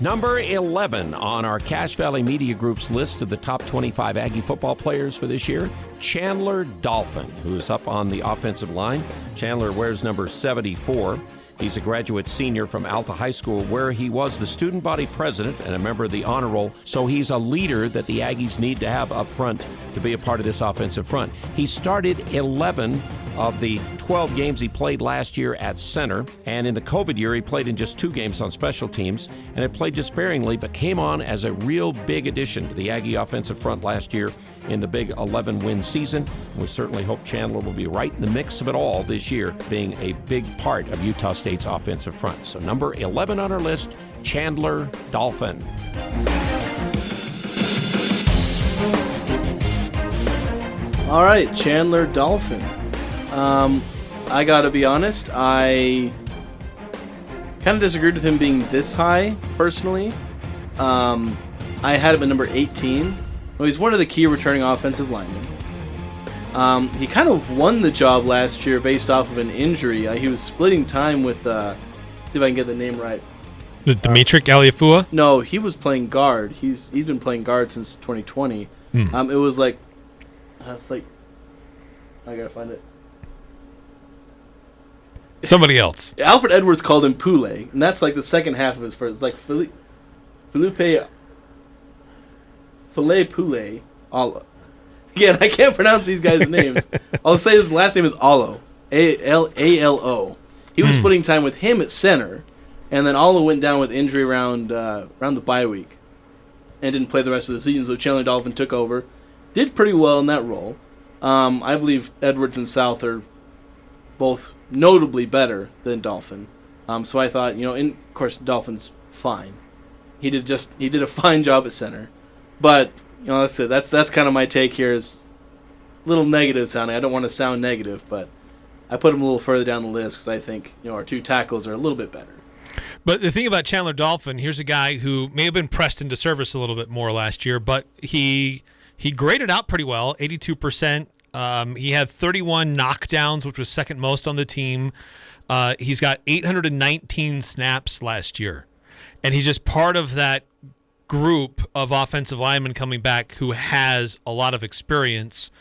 Number 11 on our Cache Valley Media Group's list of the top 25 Aggie football players for this year, Chandler Dolphin, who's up on the offensive line. Chandler wears number 74. He's a graduate senior from Alta High School, where he was the student body president and a member of the honor roll. So he's a leader that the Aggies need to have up front to be a part of this offensive front. He started 11 of the 12 games he played last year at center, and in the COVID year he played in just 2 games on special teams, and it played just sparingly, but came on as a real big addition to the Aggie offensive front last year in the big 11-win season. We certainly hope Chandler will be right in the mix of it all this year, being a big part of Utah State's offensive front. So number 11 on our list, Chandler Dolphin. All right, Chandler Dolphin. I gotta be honest, I kind of disagreed with him being this high, personally. I had him at number 18. Well, he's one of the key returning offensive linemen. He kind of won the job last year based off of an injury. He was splitting time with, see if I can get the name right. The Dimitri Aliafua? No, he was playing guard. He's been playing guard since 2020. It was like, it's like, I gotta find it. Somebody else. Alfred Edwards called him Poulet, and that's like the second half of his first. It's like Filet Poulet. Again, I can't pronounce these guys' names. I'll say his last name is Allo. A-L-O. He was splitting time with him at center, and then Allo went down with injury around the bye week and didn't play the rest of the season, so Chandler Dolphin took over. Did pretty well in that role. I believe Edwards and South are both notably better than Dolphin. So I thought, and of course Dolphin's fine. He did a fine job at center. But, that's it. That's kind of my take here, is a little negative sounding. I don't want to sound negative, but I put him a little further down the list because I think, our 2 tackles are a little bit better. But the thing about Chandler Dolphin, here's a guy who may have been pressed into service a little bit more last year, but he graded out pretty well, 82%. He had 31 knockdowns, which was second most on the team. He's got 819 snaps last year. And he's just part of that group of offensive linemen coming back who has a lot of experience.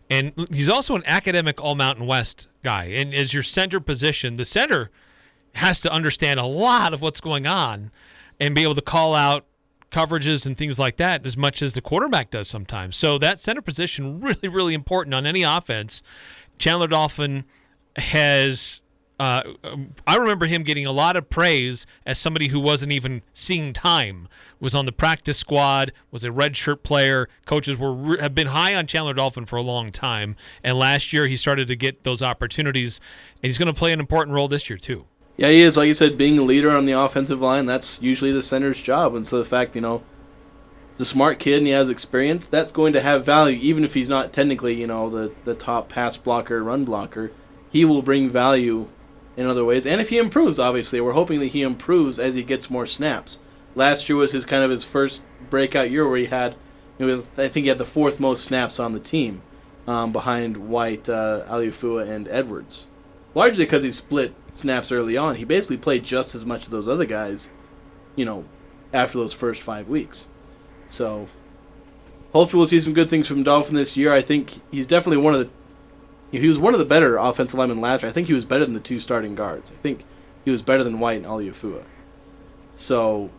And he's also an academic All-Mountain West guy. And as your center position, the center has to understand a lot of what's going on and be able to call out coverages and things like that as much as the quarterback does sometimes. So that center position, really, really important on any offense. Chandler Dolphin has, I remember him getting a lot of praise as somebody who wasn't even seeing time, was on the practice squad, was a redshirt player. Coaches have been high on Chandler Dolphin for a long time, and last year he started to get those opportunities, and he's going to play an important role this year too. Yeah, he is. Like you said, being a leader on the offensive line, that's usually the center's job. And so the fact, he's a smart kid and he has experience, that's going to have value, even if he's not technically, the top pass blocker, run blocker. He will bring value in other ways. And if he improves, obviously, we're hoping that he improves as he gets more snaps. Last year was his first breakout year where I think he had the 4th most snaps on the team, behind White, Aliafua, and Edwards. Largely because he split snaps early on. He basically played just as much as those other guys, after those first 5 weeks. So, hopefully we'll see some good things from Dolphin this year. I think he's definitely he was one of the better offensive linemen last year. I think he was better than the 2 starting guards. I think he was better than White and Aliafua. So,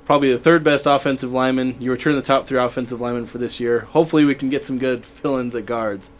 probably the 3rd best offensive lineman. You return the top 3 offensive linemen for this year. Hopefully we can get some good fill-ins at guards.